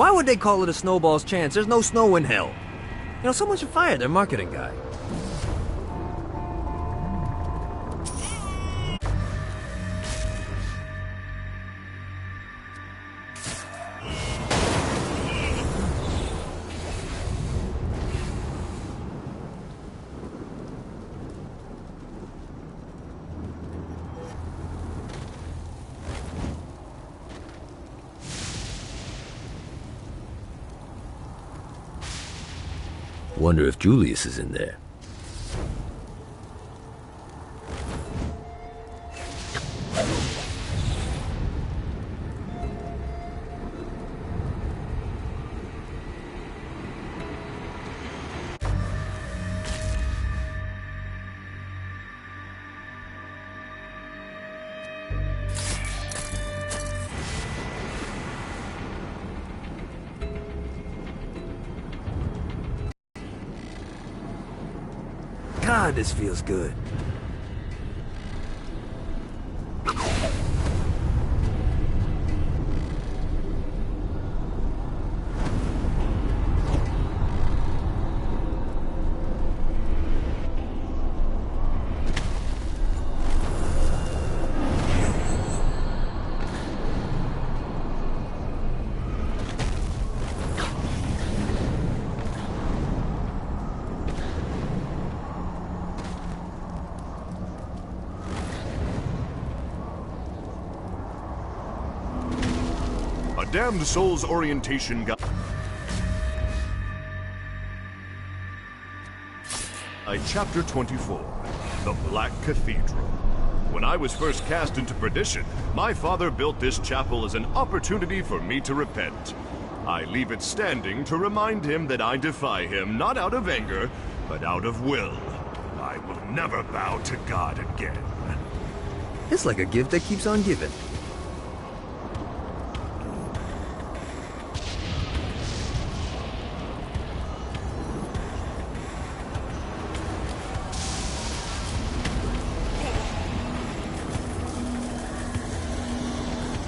Why would they call it a snowball's chance? There's no snow in hell. You know, someone should fire their marketing guy. Wonder if Julius is in there. God, this feels good. Damned Soul's Orientation Guide. Chapter 24, The Black Cathedral. When I was first cast into perdition, my father built this chapel as an opportunity for me to repent. I leave it standing to remind him that I defy him, not out of anger, but out of will. I will never bow to God again. It's like a gift that keeps on giving.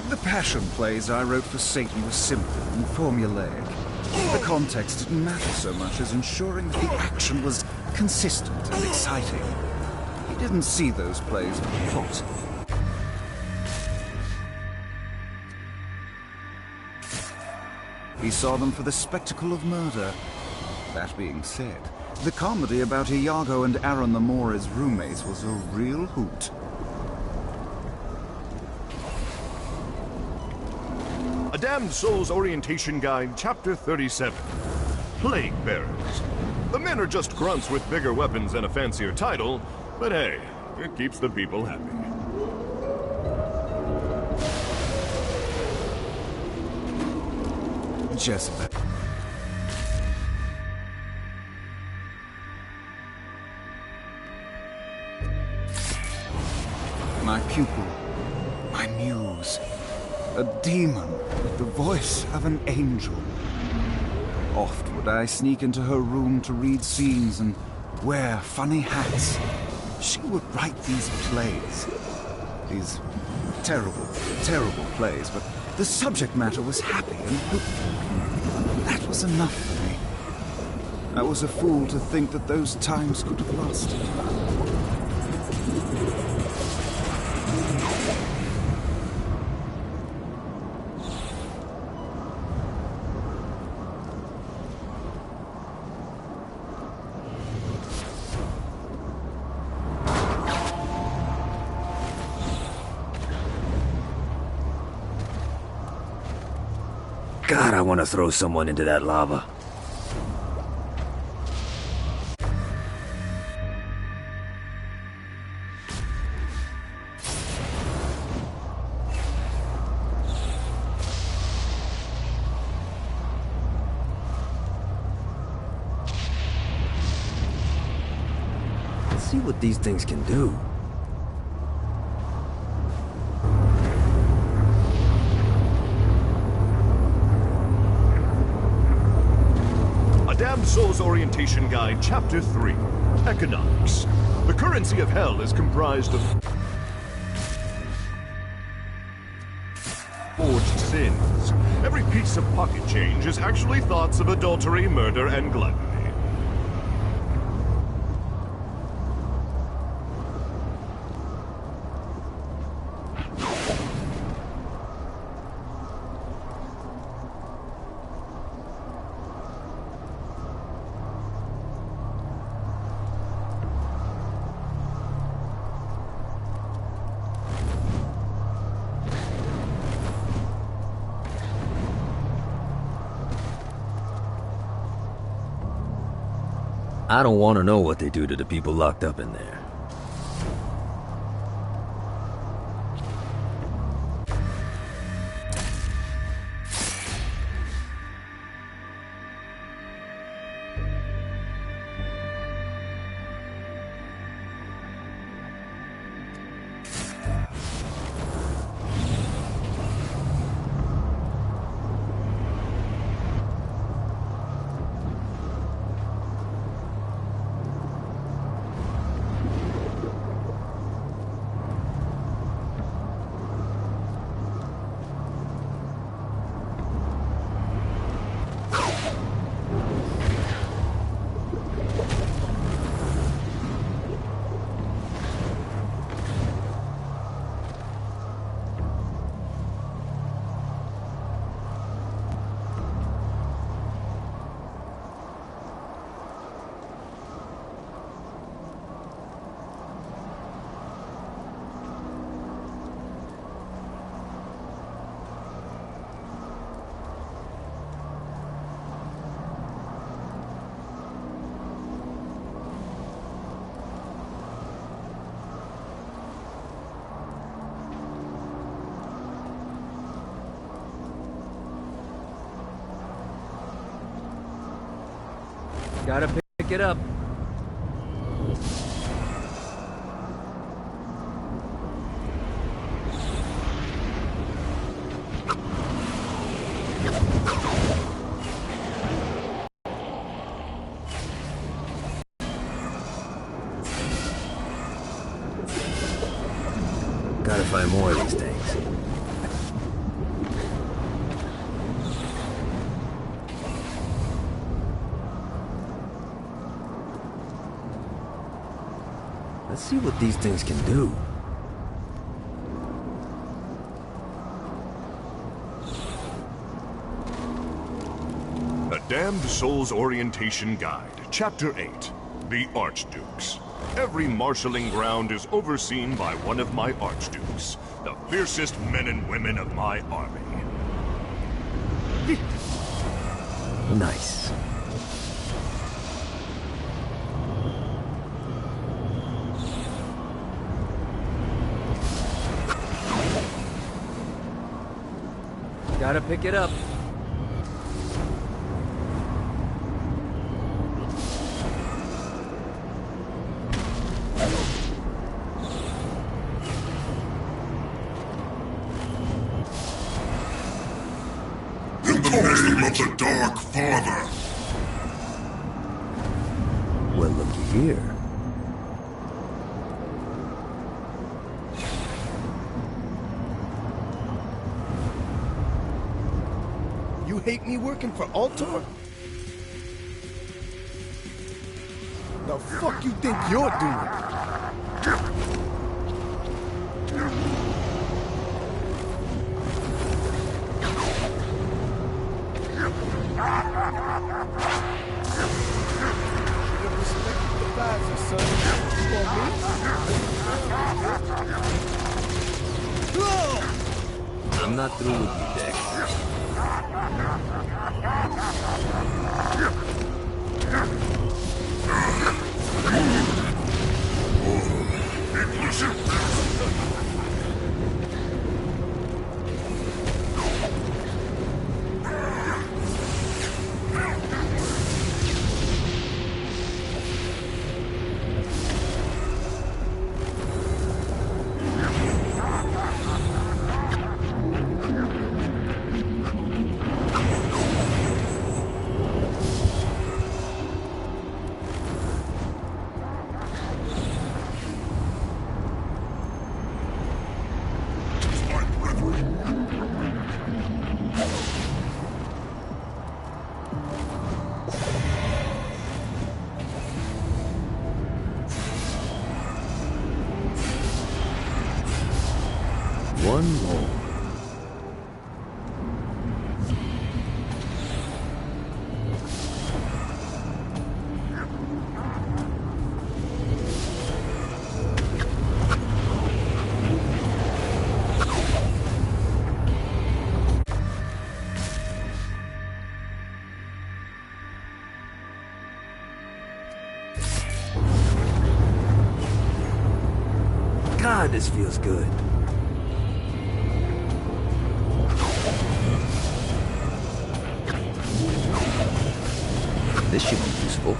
The passion plays I wrote for Satan were simple and formulaic. The context didn't matter so much as ensuring that the action was consistent and exciting. He didn't see those plays for plot. He saw them for the spectacle of murder. That being said, the comedy about Iago and Aaron the Moor's roommates was a real hoot. A Damned Soul's Orientation Guide, Chapter 37. Plague Bearers. The men are just grunts with bigger weapons and a fancier title, but hey, it keeps the people happy. Jezebel. My pupil, my muse. A demon with the voice of an angel. Oft would I sneak into her room to read scenes and wear funny hats. She would write these plays. These terrible, terrible plays, but the subject matter was happy and hopeful. That was enough for me. I was a fool to think that those times could have lasted. God, I want to throw someone into that lava. Let's see what these things can do. Damned Soul's Orientation Guide, Chapter 3, Economics. The currency of hell is comprised of forged sins. Every piece of pocket change is actually thoughts of adultery, murder, and gluttony. I don't want to know what they do to the people locked up in there. Gotta pick it up. Gotta find more of these things. Let's see what these things can do. A Damned Soul's Orientation Guide, Chapter 8, The Archdukes. Every marshalling ground is overseen by one of my Archdukes, the fiercest men and women of my army. Nice. Gotta pick it up. In the name of the Dark Father. Well, looky here. You hate me working for Altor? The fuck you think you're doing? Should've respected the advisor, son. You want me? I'm not through with you, Dex. One more. God, this feels good. This should be useful.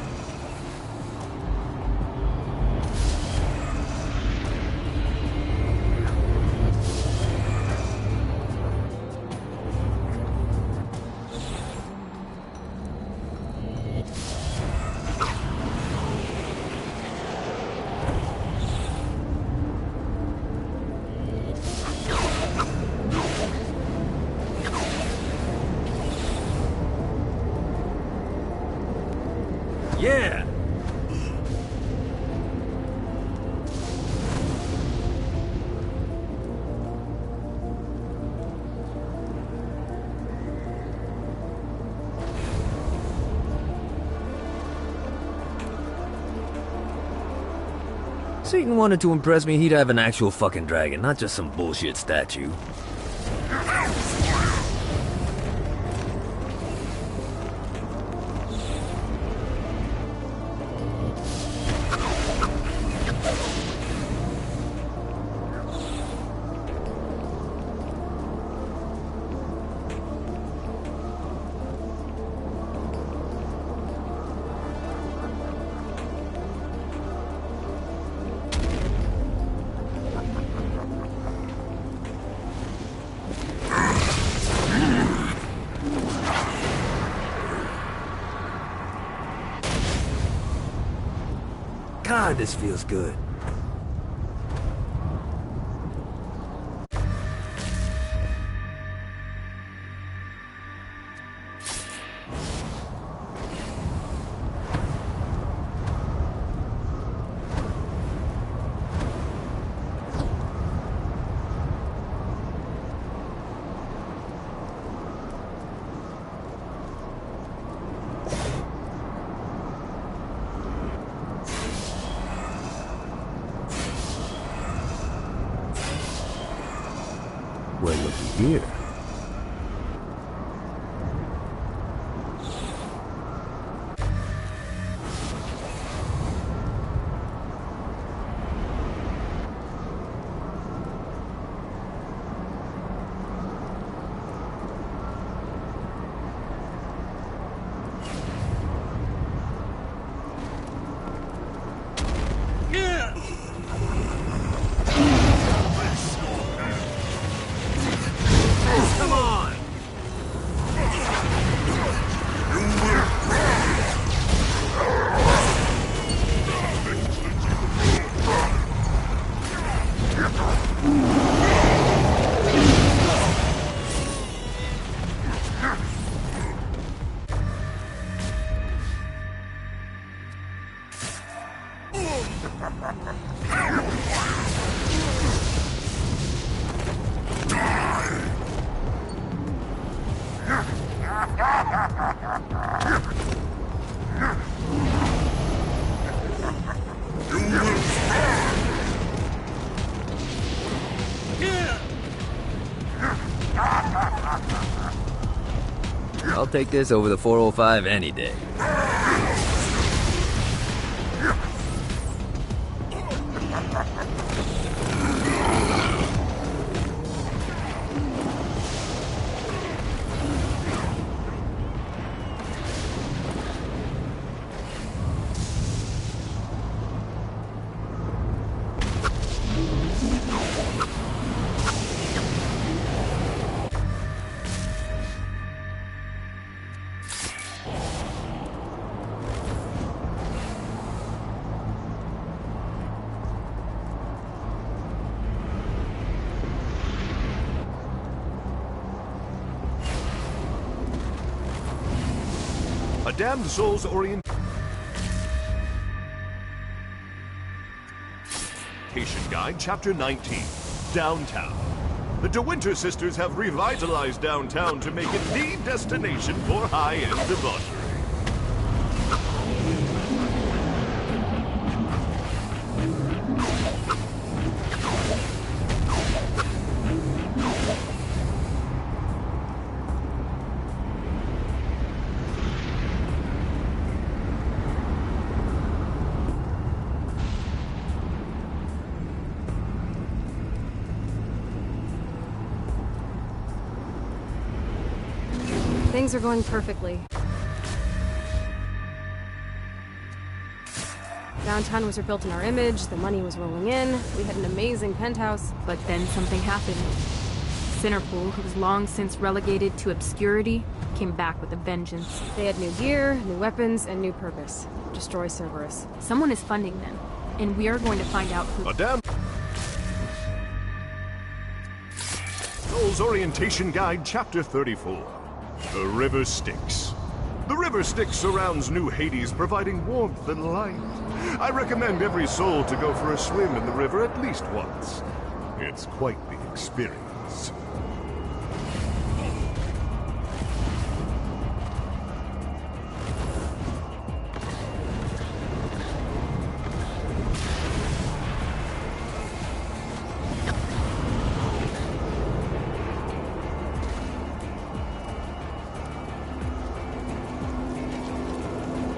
Yeah! Satan wanted to impress me, he'd have an actual fucking dragon, not just some bullshit statue. God, this feels good. Well, looky here. Come on! I'll take this over the 405 any day. A Damned Soul's Orientation Guide, Chapter 19, Downtown. The De Winter sisters have revitalized downtown to make it the destination for high-end debauchery. Things are going perfectly. Downtown was rebuilt in our image, the money was rolling in, we had an amazing penthouse. But then something happened. Centerpool, who was long since relegated to obscurity, came back with a vengeance. They had new gear, new weapons, and new purpose. Destroy Cerberus. Someone is funding them, and we are going to find out who. A damn Soul's Orientation Guide, Chapter 34. The River Styx. The River Styx surrounds New Hades, providing warmth and light. I recommend every soul to go for a swim in the river at least once. It's quite the experience.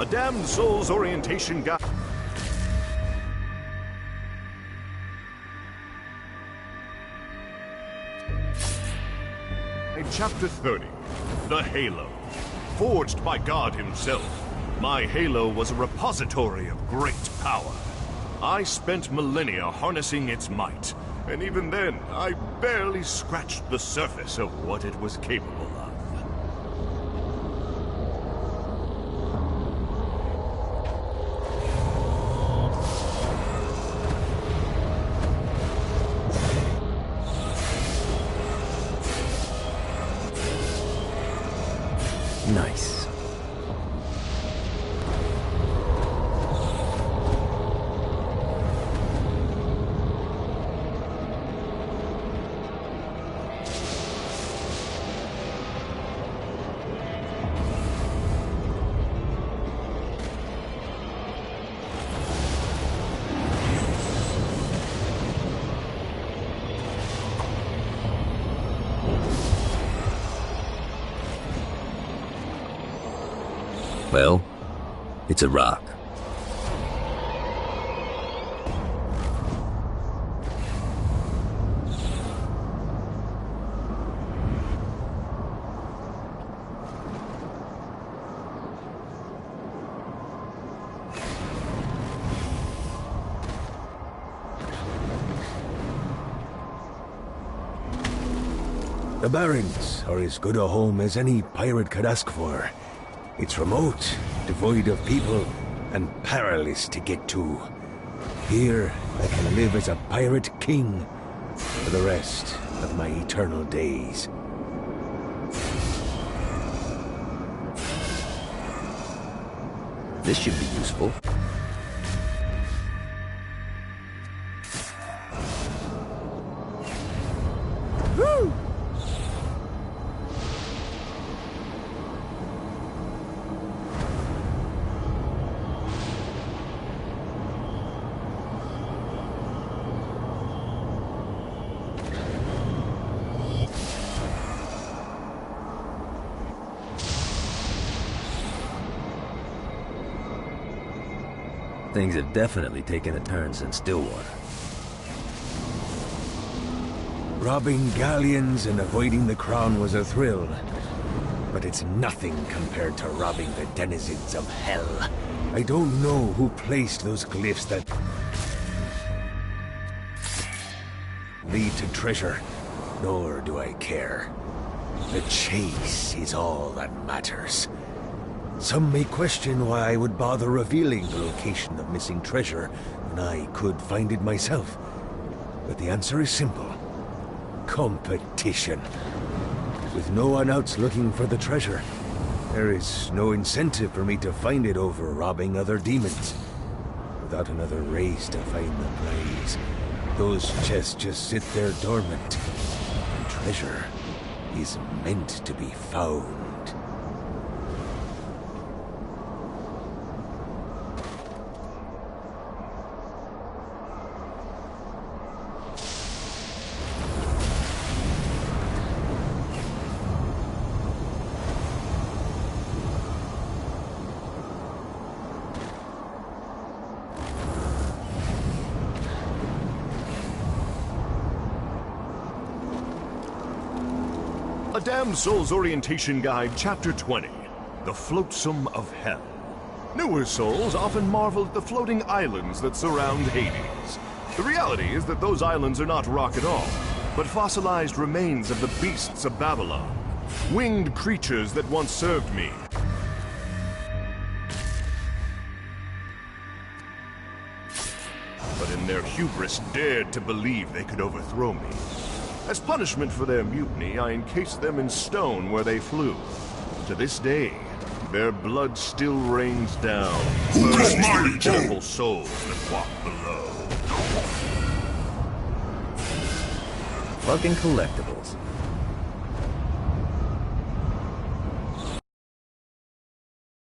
A Damned Soul's Orientation Guide. Chapter 30. The Halo. Forged by God himself, my Halo was a repository of great power. I spent millennia harnessing its might, and even then, I barely scratched the surface of what it was capable of. Nice. Well, it's a rock. The Barrens are as good a home as any pirate could ask for. It's remote, devoid of people, and perilous to get to. Here, I can live as a pirate king for the rest of my eternal days. This should be useful. Woo! Things have definitely taken a turn since Stillwater. Robbing galleons and avoiding the crown was a thrill, but it's nothing compared to robbing the denizens of hell. I don't know who placed those glyphs that lead to treasure, nor do I care. The chase is all that matters. Some may question why I would bother revealing the location of missing treasure when I could find it myself. But the answer is simple. Competition. With no one else looking for the treasure, there is no incentive for me to find it over robbing other demons. Without another race to find the prize, those chests just sit there dormant. treasure is meant to be found. A Damned Soul's Orientation Guide, Chapter 20, The Flotsam of Hell. Newer souls often marvel at the floating islands that surround Hades. The reality is that those islands are not rock at all, but fossilized remains of the beasts of Babylon, winged creatures that once served me. But in their hubris dared to believe they could overthrow me. As punishment for their mutiny, I encased them in stone where they flew. To this day, their blood still rains down, burning the terrible souls that walk below. Fucking collectibles.